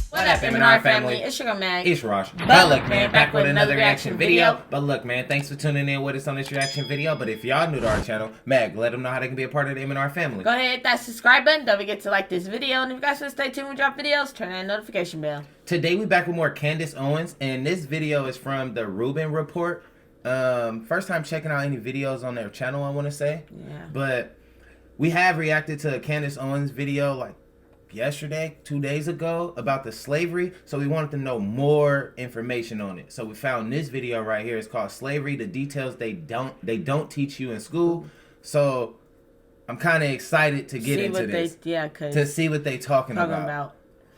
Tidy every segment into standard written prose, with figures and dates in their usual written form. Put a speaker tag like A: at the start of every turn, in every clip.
A: What up, M&R family? It's your girl Mag.
B: It's Rosh.
A: But look, man, back with another reaction video.
B: But look, man, thanks for tuning in with us on this reaction video. But if y'all new to our channel, Mag, let them know how they can be a part of the M&R family.
A: Go ahead, hit that subscribe button. Don't forget to like this video. And if you guys want to stay tuned when we drop videos, turn that notification bell.
B: Today we back with more Candace Owens, and this video is from the Rubin Report. First time checking out any videos on their channel, I want to say.
A: Yeah.
B: But we have reacted to a Candace Owens video like yesterday, 2 days ago, about the slavery, so we wanted to know more information on it. So we found this video right here. It's called Slavery, the details they don't teach you in school. So I'm kind of excited to get into this, to see what they talking about.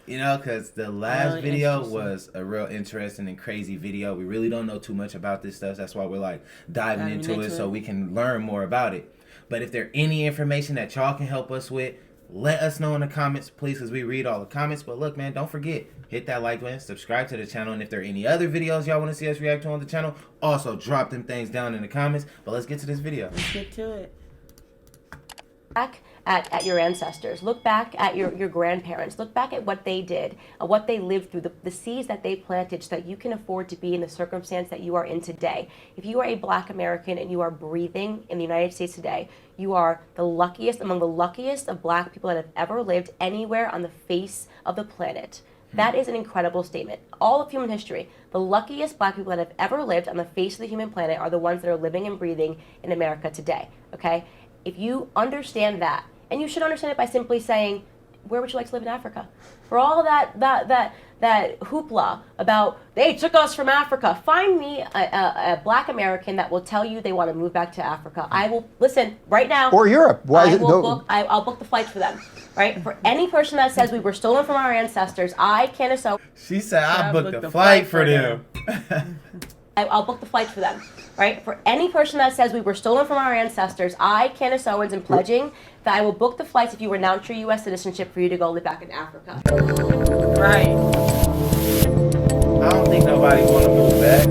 B: You know, because the last video was a real interesting and crazy video. We really don't know too much about this stuff. That's why we're like diving into it so we can learn more about it. But if there's any information that y'all can help us with, let us know in the comments, please, because we read all the comments. But look, man, don't forget, hit that like button, subscribe to the channel, and if there are any other videos y'all want to see us react to on the channel, also drop them things down in the comments. But let's get to this video.
A: Let's get to it.
C: Back at your ancestors. Look back at your grandparents. Look back at what they did, what they lived through, the seeds that they planted so that you can afford to be in the circumstance that you are in today. If you are a Black American and you are breathing in the United States today, you are the luckiest, among the luckiest of Black people that have ever lived anywhere on the face of the planet. That is an incredible statement. All of human history, the luckiest Black people that have ever lived on the face of the human planet are the ones that are living and breathing in America today, okay? If you understand that, and you should understand it by simply saying, where would you like to live in Africa? For all that hoopla about, they took us from Africa, find me a Black American that will tell you they want to move back to Africa. I will, listen, right now.
D: Or Europe. Why is it no?
C: I'll book the flights for them, right? For any person that says we were stolen from our ancestors, Candace Owens.
B: She said, I'll book the flight for them.
C: I'll book the flights for them, right? For any person that says we were stolen from our ancestors, Candace Owens, am pledging that I will book the flights if you renounce your U.S. citizenship for you to go live back in Africa.
A: Right.
B: I don't think nobody want to move back.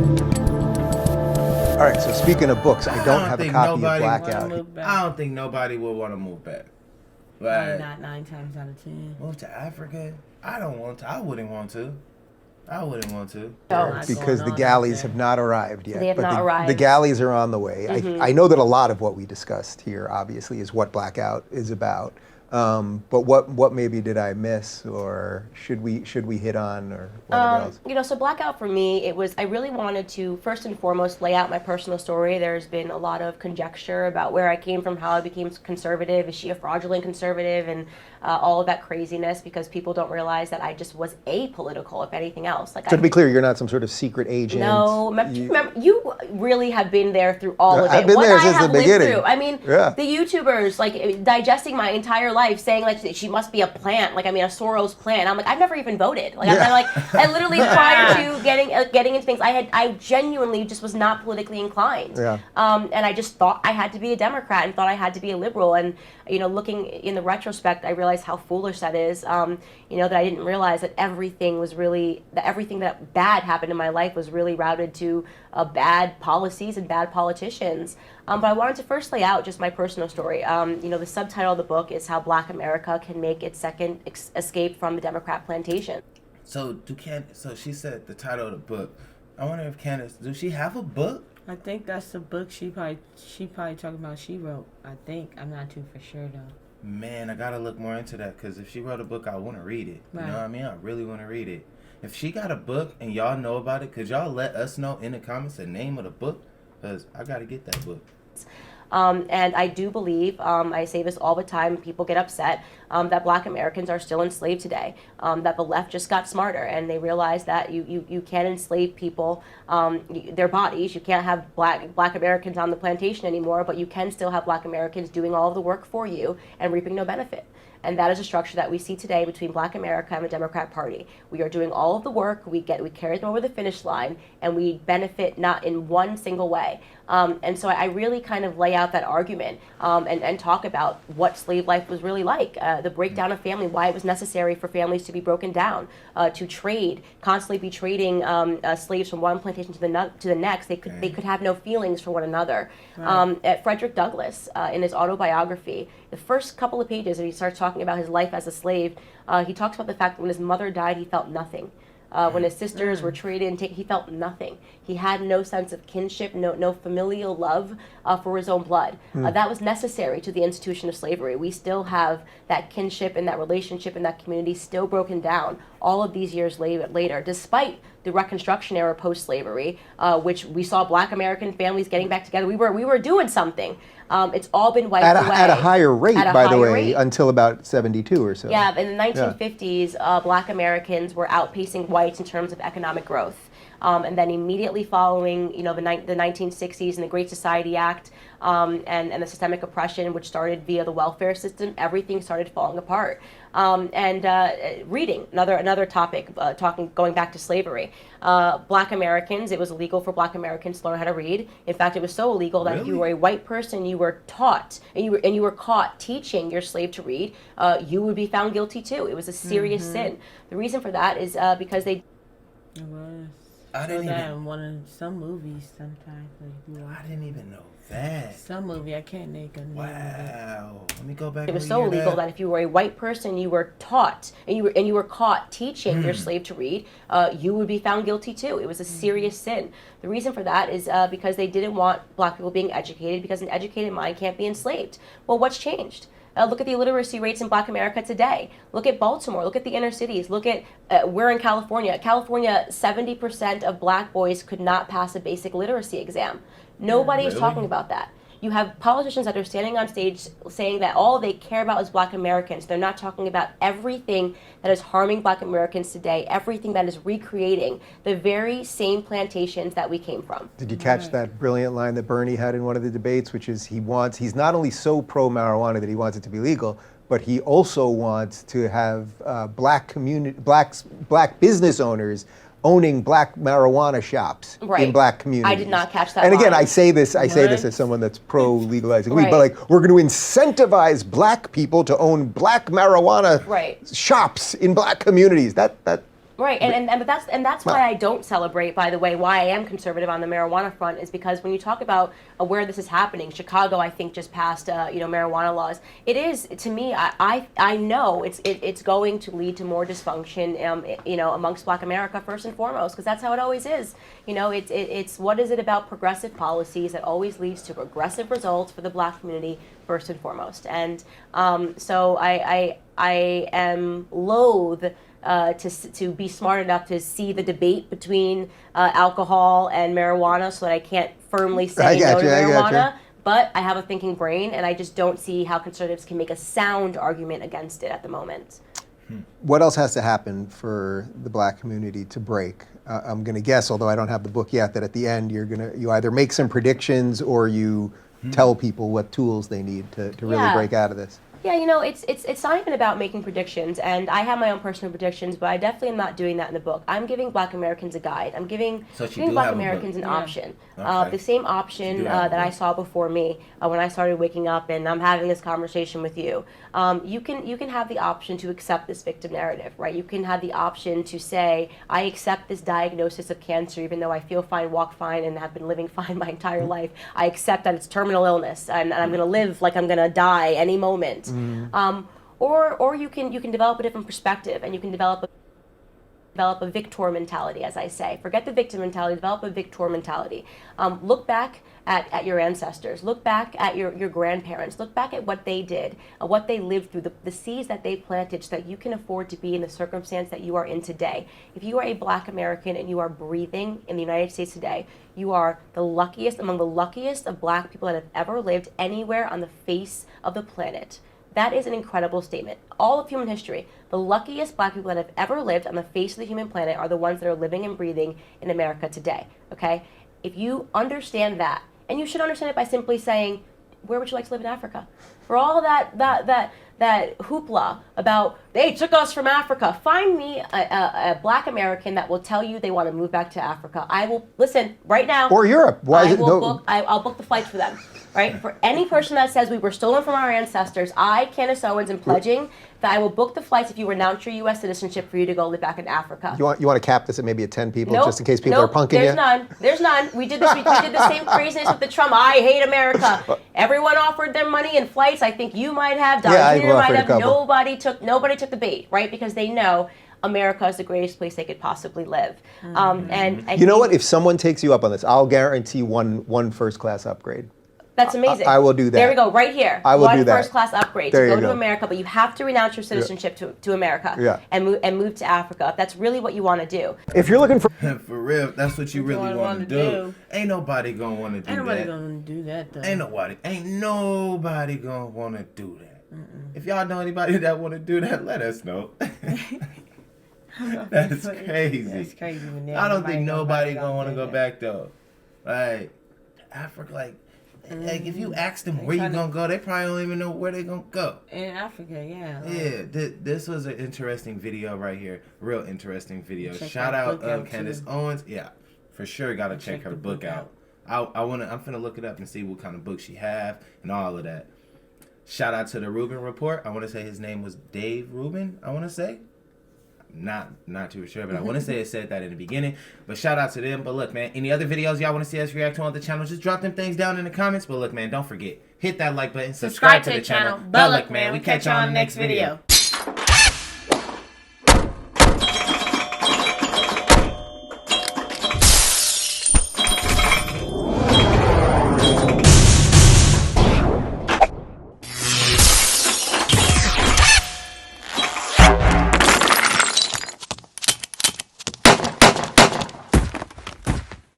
D: All right, so speaking of books, I don't have a copy of Blackout.
B: I don't think nobody will want to move back.
A: Like, not 9 times out of 10.
B: Move to Africa? I don't want to. I wouldn't want to. I wouldn't want to.
D: Because the galleys have not arrived yet.
C: They have not arrived.
D: The galleys are on the way. I know that a lot of what we discussed here, obviously, is what Blackout is about. But what maybe did I miss, or should we hit on, or whatever else?
C: You know, so Blackout for me, I really wanted to first and foremost lay out my personal story. There's been a lot of conjecture about where I came from, how I became conservative. Is she a fraudulent conservative, and all of that craziness, because people don't realize that I just was apolitical, if anything else. Like,
D: so to be clear, you're not some sort of secret agent.
C: No, remember, you really have been there through all of it.
D: I've been there since the beginning.
C: I mean, the YouTubers, like, digesting my entire life, saying like she must be a plant, like, I mean, a Soros plant. I'm like, I've never even voted. Like, I literally, prior to getting into things, I genuinely just was not politically inclined. And I just thought I had to be a Democrat and thought I had to be a liberal. And you know, looking in the retrospect, I realized how foolish that is. You know, that I didn't realize that everything that bad happened in my life was really routed to bad policies and bad politicians. But I wanted to first lay out just my personal story. You know, the subtitle of the book is How Black America Can Make Its Second Escape from the Democrat Plantation.
B: So so she said the title of the book. I wonder if Candace, does she have a book?
A: I think that's the book she probably talking about she wrote. I think. I'm not too for sure though.
B: Man, I gotta look more into that, because if she wrote a book, I want to read it. You know what I mean? I really want to read it. If she got a book and y'all know about it, could y'all let us know in the comments the name of the book? Because I gotta get that book.
C: And I do believe, I say this all the time, people get upset, that Black Americans are still enslaved today, that the left just got smarter and they realized that you can't enslave people, their bodies. You can't have Black Americans on the plantation anymore, but you can still have Black Americans doing all of the work for you and reaping no benefit. And that is a structure that we see today between Black America and the Democrat Party. We are doing all of the work, we carry them over the finish line, and we benefit not in one single way. And so I really kind of lay out out that argument and talk about what slave life was really like, the breakdown of family, why it was necessary for families to be broken down, to trade, constantly be trading slaves from one plantation to the next. They could have no feelings for one another. Right. Frederick Douglass, in his autobiography, the first couple of pages, and he starts talking about his life as a slave, he talks about the fact that when his mother died, he felt nothing. When his sisters were treated and he felt nothing. He had no sense of kinship, no familial love for his own blood. That was necessary to the institution of slavery. We still have that kinship and that relationship in that community still broken down all of these years later, despite the Reconstruction era post-slavery, which we saw Black American families getting back together. We were doing something. It's all been wiped away.
D: At a higher rate, by the way, until about 72 or so.
C: Yeah, in the 1950s, Black Americans were outpacing whites in terms of economic growth. And then immediately following, the 1960s and the Great Society Act and the systemic oppression, which started via the welfare system, everything started falling apart. Reading, another topic, going back to slavery. Black Americans, it was illegal for Black Americans to learn how to read. In fact, it was so illegal that if you were a white person, you were taught and you were caught teaching your slave to read, you would be found guilty too. It was a serious sin. The reason for that is because they.
A: It was.
B: I didn't
A: that
B: even.
A: in one of some movies sometimes.
B: I didn't even know that.
A: Some movie, I can't make a name of it.
B: Wow. Let me go back.
C: It was so illegal that if you were a white person, you were taught and you were caught teaching your slave to read, you would be found guilty too. It was a serious sin. The reason for that is because they didn't want Black people being educated, because an educated mind can't be enslaved. Well, what's changed? Look at the illiteracy rates in Black America today. Look at Baltimore. Look at the inner cities. Look at, we're in California. California, 70% of Black boys could not pass a basic literacy exam. Nobody is talking about that. You have politicians that are standing on stage saying that all they care about is Black Americans. They're not talking about everything that is harming Black Americans today, everything that is recreating the very same plantations that we came from.
D: Did you catch that brilliant line that Bernie had in one of the debates, which is he's not only so pro-marijuana that he wants it to be legal, but he also wants to have Black business owners owning Black marijuana shops in Black communities.
C: I did not catch that.
D: And again,
C: line.
D: I say this as someone that's pro legalizing weed,
C: Right.
D: but like we're going to incentivize Black people to own Black marijuana shops in Black communities. That
C: Right, and that's why I don't celebrate, by the way, why I am conservative on the marijuana front is because when you talk about where this is happening, Chicago, I think, just passed marijuana laws. It is, to me, I know it's going to lead to more dysfunction, amongst Black America first and foremost, because that's how it always is. It's what is it about progressive policies that always leads to progressive results for the Black community first and foremost, and so I am loath to be smart enough to see the debate between alcohol and marijuana, so that I can't firmly say no to marijuana. But I have a thinking brain, and I just don't see how conservatives can make a sound argument against it at the moment.
D: What else has to happen for the Black community to break? I'm going to guess, although I don't have the book yet, that at the end you either make some predictions or you tell people what tools they need to really break out of this.
C: Yeah, it's not even about making predictions, and I have my own personal predictions, but I definitely am not doing that in the book. I'm giving Black Americans a guide. I'm giving Black Americans an option. The same option that I saw before me when I started waking up, and I'm having this conversation with you. You can have the option to accept this victim narrative, right? You can have the option to say, I accept this diagnosis of cancer, even though I feel fine, walk fine, and have been living fine my entire life. I accept that it's terminal illness, and I'm going to live like I'm going to die any moment. Or you can develop a different perspective, and you can develop a victor mentality, as I say. Forget the victim mentality, develop a victor mentality. Look back at your ancestors, look back at your grandparents, look back at what they did, what they lived through, the seeds that they planted, so that you can afford to be in the circumstance that you are in today. If you are a Black American and you are breathing in the United States today, you are the luckiest, among the luckiest of Black people that have ever lived anywhere on the face of the planet. That is an incredible statement. All of human history, the luckiest Black people that have ever lived on the face of the human planet are the ones that are living and breathing in America today, okay? If you understand that, and you should understand it by simply saying, where would you like to live in Africa? For all that that hoopla about they took us from Africa. Find me a Black American that will tell you they want to move back to Africa. I will listen right now.
D: Or Europe. Why is it no?
C: I'll book the flights for them. Right? For any person that says we were stolen from our ancestors, I, Candace Owens, am pledging that I will book the flights if you renounce your U.S. citizenship for you to go live back in Africa.
D: You want to cap this at maybe at 10 people,
C: Nope,
D: just in case people
C: nope,
D: are punking
C: there's
D: you?
C: None. There's none. We did this. We did the same craziness with the Trump. I hate America. Everyone offered them money and flights. I think you might have. Don
D: Yeah,
C: Jr.
D: I
C: might
D: offered a
C: have.
D: couple.
C: Nobody took the bait, right? Because they know America is the greatest place they could possibly live. And
D: You know what? If someone takes you up on this, I'll guarantee one first class upgrade.
C: That's amazing.
D: I will do that.
C: There we go, right here.
D: I will
C: One
D: do that.
C: first class upgrade
D: There
C: to
D: you
C: go to
D: go.
C: America, but you have to renounce your citizenship to America
D: Yeah.
C: and move to Africa. If that's really what you want to do.
D: If you're looking for
B: For real, that's what you really want to do. Ain't nobody gonna want to do
A: Ain't nobody
B: that.
A: gonna do that though.
B: Ain't nobody gonna want to do that. If y'all know anybody that want to do that, let us know. That's crazy.
A: That's crazy.
B: I don't think nobody gonna want to go back though. Like Africa, like if you ask them where you gonna go, they probably don't even know where they gonna go.
A: In Africa, yeah.
B: Yeah, this was an interesting video right here. Real interesting video.
A: Check
B: Shout
A: that
B: out
A: book out,
B: Candace
A: too.
B: Owens. Yeah, for sure. Gotta check her
A: the
B: book
A: book
B: out. I'm finna look it up and see what kind of book she have and all of that. Shout out to the Rubin Report. I want to say his name was Dave Rubin. I want to say. Not too sure, but I want to say it said that in the beginning. But shout out to them. But look, man, any other videos y'all want to see us react to on the channel, just drop them things down in the comments. But look, man, don't forget, hit that like button, subscribe to the channel.
A: But look, man, we catch you on the next video.